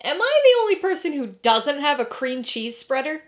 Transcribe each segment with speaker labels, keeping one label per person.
Speaker 1: Am I the only person who doesn't have a cream cheese spreader?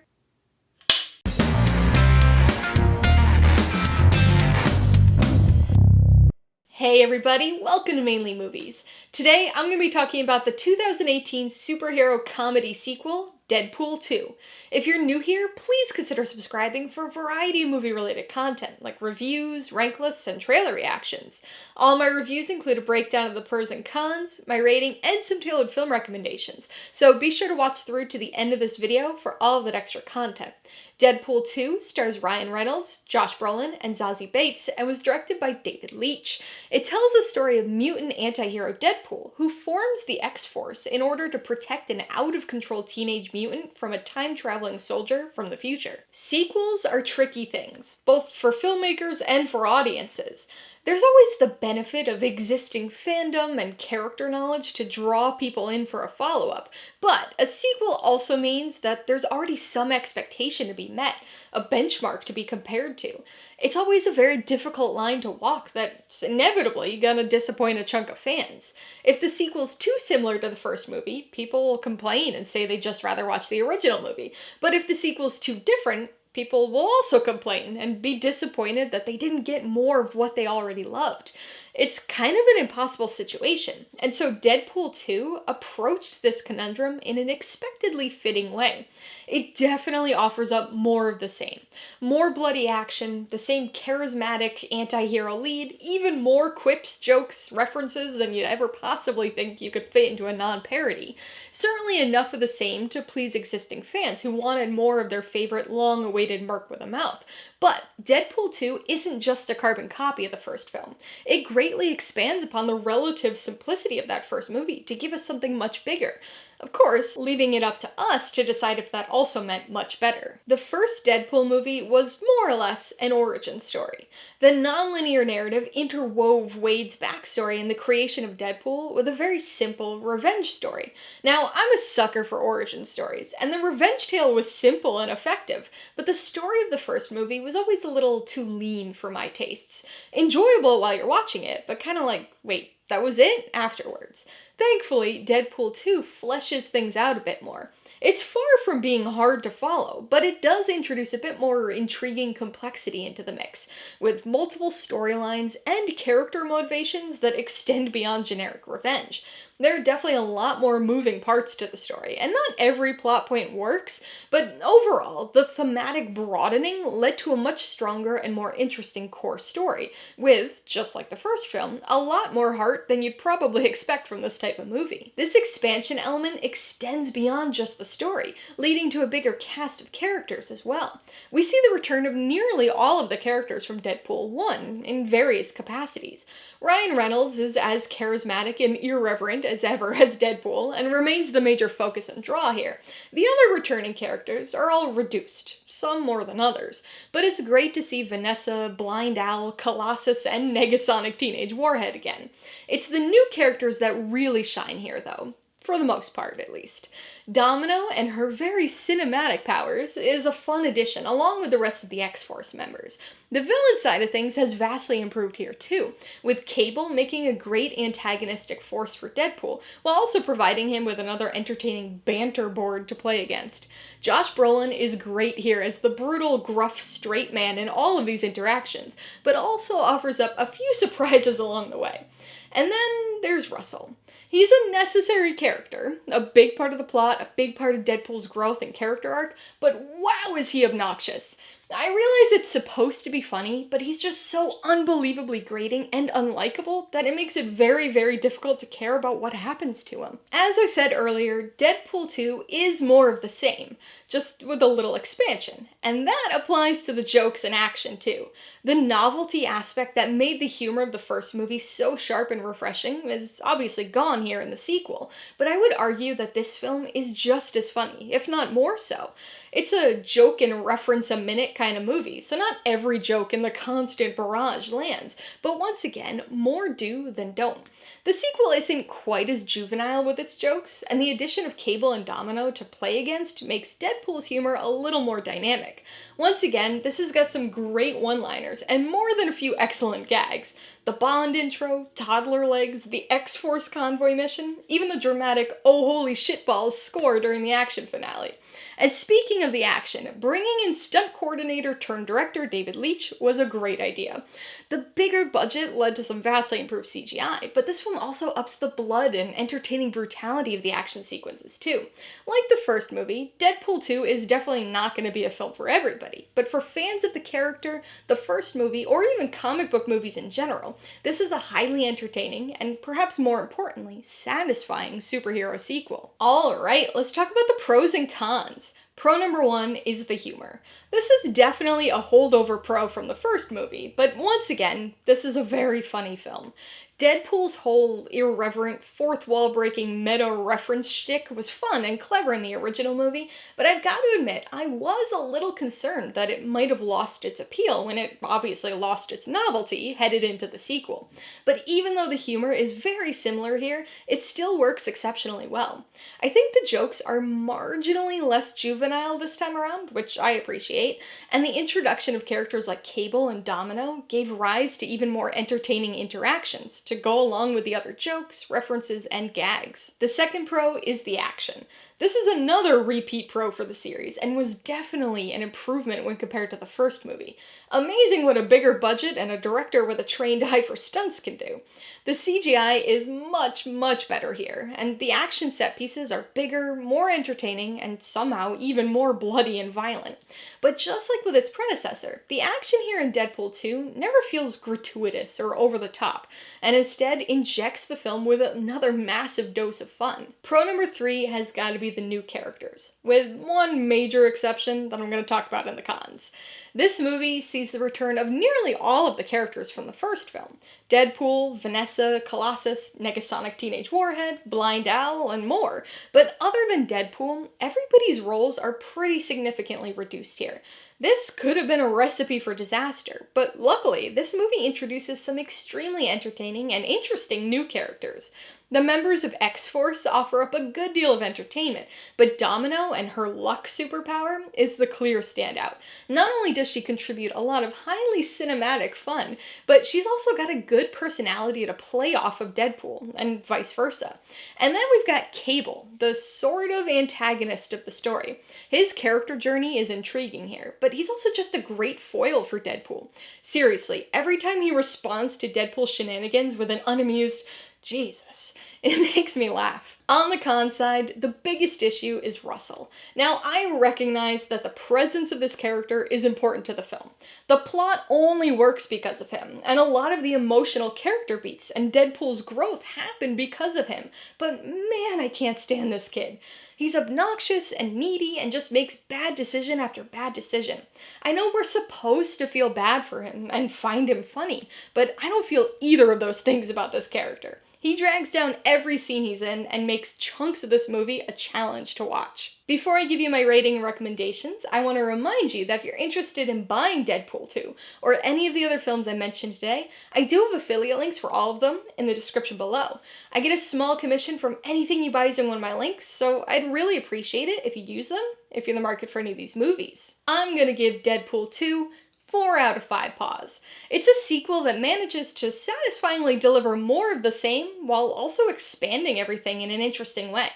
Speaker 1: Hey everybody, welcome to Mainly Movies. Today I'm going to be talking about the 2018 superhero comedy sequel, Deadpool 2. If you're new here, please consider subscribing for a variety of movie-related content, like reviews, rank lists, and trailer reactions. All my reviews include a breakdown of the pros and cons, my rating, and some tailored film recommendations, so be sure to watch through to the end of this video for all of that extra content. Deadpool 2 stars Ryan Reynolds, Josh Brolin, and Zazie Beetz, and was directed by David Leitch. It tells the story of mutant anti-hero Deadpool, who forms the X-Force in order to protect an out-of-control teenage mutant from a time-traveling soldier from the future. Sequels are tricky things, both for filmmakers and for audiences. There's always the benefit of existing fandom and character knowledge to draw people in for a follow-up, but a sequel also means that there's already some expectation to be met, a benchmark to be compared to. It's always a very difficult line to walk that's inevitably gonna disappoint a chunk of fans. If the sequel's too similar to the first movie, people will complain and say they'd just rather watch the original movie, but if the sequel's too different, people will also complain and be disappointed that they didn't get more of what they already loved. It's kind of an impossible situation, and so Deadpool 2 approached this conundrum in an expectedly fitting way. It definitely offers up more of the same. More bloody action, the same charismatic anti-hero lead, even more quips, jokes, references than you'd ever possibly think you could fit into a non-parody. Certainly enough of the same to please existing fans who wanted more of their favorite long-awaited Merc with a mouth. But Deadpool 2 isn't just a carbon copy of the first film. It greatly expands upon the relative simplicity of that first movie to give us something much bigger. Of course, leaving it up to us to decide if that also meant much better. The first Deadpool movie was more or less an origin story. The non-linear narrative interwove Wade's backstory and the creation of Deadpool with a very simple revenge story. Now, I'm a sucker for origin stories, and the revenge tale was simple and effective, but the story of the first movie was always a little too lean for my tastes. Enjoyable while you're watching it, but kind of like, wait, that was it? Afterwards. Thankfully, Deadpool 2 fleshes things out a bit more. It's far from being hard to follow, but it does introduce a bit more intriguing complexity into the mix, with multiple storylines and character motivations that extend beyond generic revenge. There are definitely a lot more moving parts to the story, and not every plot point works, but overall, the thematic broadening led to a much stronger and more interesting core story, with, just like the first film, a lot more heart than you'd probably expect from this type of movie. This expansion element extends beyond just the story, leading to a bigger cast of characters as well. We see the return of nearly all of the characters from Deadpool 1 in various capacities. Ryan Reynolds is as charismatic and irreverent as ever as Deadpool, and remains the major focus and draw here. The other returning characters are all reduced, some more than others, but it's great to see Vanessa, Blind Owl, Colossus, and Negasonic Teenage Warhead again. It's the new characters that really shine here, though. For the most part, at least. Domino and her very cinematic powers is a fun addition, along with the rest of the X-Force members. The villain side of things has vastly improved here too, with Cable making a great antagonistic force for Deadpool, while also providing him with another entertaining banter board to play against. Josh Brolin is great here as the brutal, gruff, straight man in all of these interactions, but also offers up a few surprises along the way. And then there's Russell. He's a necessary character, a big part of the plot, a big part of Deadpool's growth and character arc, but wow is he obnoxious. I realize it's supposed to be funny, but he's just so unbelievably grating and unlikable that it makes it very, very difficult to care about what happens to him. As I said earlier, Deadpool 2 is more of the same, just with a little expansion, and that applies to the jokes and action too. The novelty aspect that made the humor of the first movie so sharp and refreshing is obviously gone here in the sequel, but I would argue that this film is just as funny, if not more so. It's a joke and reference a minute panic kind of movie, so not every joke in the constant barrage lands, but once again, more do than don't. The sequel isn't quite as juvenile with its jokes, and the addition of Cable and Domino to play against makes Deadpool's humor a little more dynamic. Once again, this has got some great one-liners, and more than a few excellent gags. The Bond intro, toddler legs, the X-Force convoy mission, even the dramatic "oh holy shitballs" score during the action finale. And speaking of the action, bringing in stunt coordinator turned director David Leitch was a great idea. The bigger budget led to some vastly improved CGI, but this film also ups the blood and entertaining brutality of the action sequences too. Like the first movie, Deadpool 2 is definitely not going to be a film for everybody, but for fans of the character, the first movie, or even comic book movies in general, this is a highly entertaining, and perhaps more importantly, satisfying superhero sequel. Alright, let's talk about the pros and cons. Pro number 1 is the humor. This is definitely a holdover pro from the first movie, but once again, this is a very funny film. Deadpool's whole irreverent, fourth wall breaking meta reference shtick was fun and clever in the original movie, but I've got to admit, I was a little concerned that it might have lost its appeal when it obviously lost its novelty headed into the sequel. But even though the humor is very similar here, it still works exceptionally well. I think the jokes are marginally less juvenile this time around, which I appreciate, and the introduction of characters like Cable and Domino gave rise to even more entertaining interactions to go along with the other jokes, references, and gags. The second pro is the action. This is another repeat pro for the series, and was definitely an improvement when compared to the first movie. Amazing what a bigger budget and a director with a trained eye for stunts can do. The CGI is much, much better here, and the action set pieces are bigger, more entertaining, and somehow even more bloody and violent. But just like with its predecessor, the action here in Deadpool 2 never feels gratuitous or over the top, and instead injects the film with another massive dose of fun. Pro number 3 has got to be the new characters, with one major exception that I'm going to talk about in the cons. This movie sees the return of nearly all of the characters from the first film. Deadpool, Vanessa, Colossus, Negasonic Teenage Warhead, Blind Owl, and more. But other than Deadpool, everybody's roles are pretty significantly reduced here. This could have been a recipe for disaster, but luckily, this movie introduces some extremely entertaining and interesting new characters. The members of X-Force offer up a good deal of entertainment, but Domino and her luck superpower is the clear standout. Not only does she contribute a lot of highly cinematic fun, but she's also got a good personality to play off of Deadpool, and vice versa. And then we've got Cable, the sort of antagonist of the story. His character journey is intriguing here, but he's also just a great foil for Deadpool. Seriously, every time he responds to Deadpool's shenanigans with an unamused "Jesus," it makes me laugh. On the con side, the biggest issue is Russell. Now, I recognize that the presence of this character is important to the film. The plot only works because of him, and a lot of the emotional character beats and Deadpool's growth happen because of him. But man, I can't stand this kid. He's obnoxious and needy and just makes bad decision after bad decision. I know we're supposed to feel bad for him and find him funny, but I don't feel either of those things about this character. He drags down every scene he's in and makes chunks of this movie a challenge to watch. Before I give you my rating and recommendations, I want to remind you that if you're interested in buying Deadpool 2, or any of the other films I mentioned today, I do have affiliate links for all of them in the description below. I get a small commission from anything you buy using one of my links, so I'd really appreciate it if you use them, if you're in the market for any of these movies. I'm gonna give Deadpool 2 4 out of 5 paws. It's a sequel that manages to satisfyingly deliver more of the same while also expanding everything in an interesting way.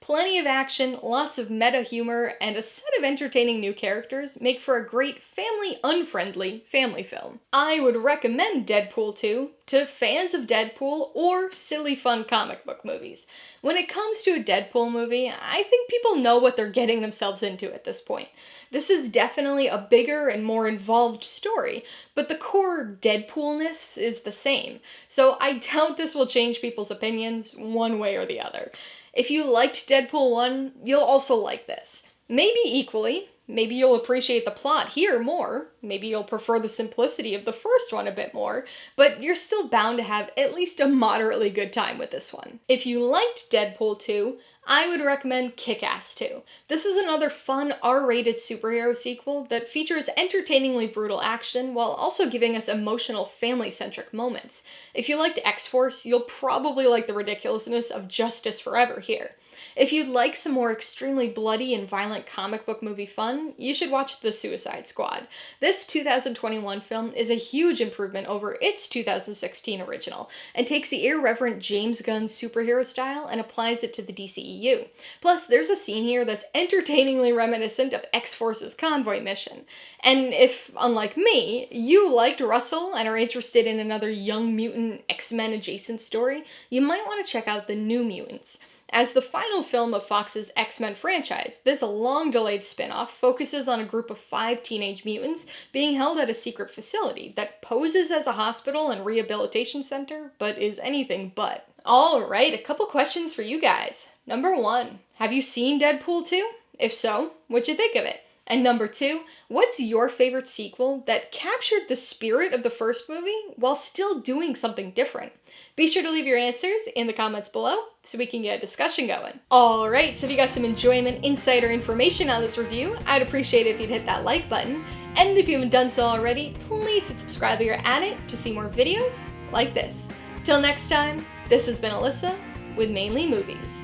Speaker 1: Plenty of action, lots of meta humor, and a set of entertaining new characters make for a great family-unfriendly family film. I would recommend Deadpool 2 to fans of Deadpool or silly fun comic book movies. When it comes to a Deadpool movie, I think people know what they're getting themselves into at this point. This is definitely a bigger and more involved story, but the core Deadpoolness is the same, so I doubt this will change people's opinions one way or the other. If you liked Deadpool 1, you'll also like this. Maybe equally. Maybe you'll appreciate the plot here more. Maybe you'll prefer the simplicity of the first one a bit more, but you're still bound to have at least a moderately good time with this one. If you liked Deadpool 2, I would recommend Kick-Ass 2. This is another fun R-rated superhero sequel that features entertainingly brutal action while also giving us emotional family-centric moments. If you liked X-Force, you'll probably like the ridiculousness of Justice Forever here. If you'd like some more extremely bloody and violent comic book movie fun, you should watch The Suicide Squad. This 2021 film is a huge improvement over its 2016 original, and takes the irreverent James Gunn superhero style and applies it to the DCEU. Plus, there's a scene here that's entertainingly reminiscent of X-Force's convoy mission. And if, unlike me, you liked Russell and are interested in another Young Mutant X-Men adjacent story, you might want to check out The New Mutants. As the final film of Fox's X-Men franchise, this long-delayed spin-off focuses on a group of 5 teenage mutants being held at a secret facility that poses as a hospital and rehabilitation center, but is anything but. Alright, a couple questions for you guys. Number 1, have you seen Deadpool 2? If so, what'd you think of it? And number 2, what's your favorite sequel that captured the spirit of the first movie while still doing something different? Be sure to leave your answers in the comments below so we can get a discussion going. Alright, so if you got some enjoyment, insight, or information on this review, I'd appreciate it if you'd hit that like button. And if you haven't done so already, please hit subscribe while you're at it to see more videos like this. Till next time, this has been Alyssa with Mainly Movies,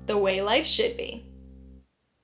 Speaker 1: the way life should be.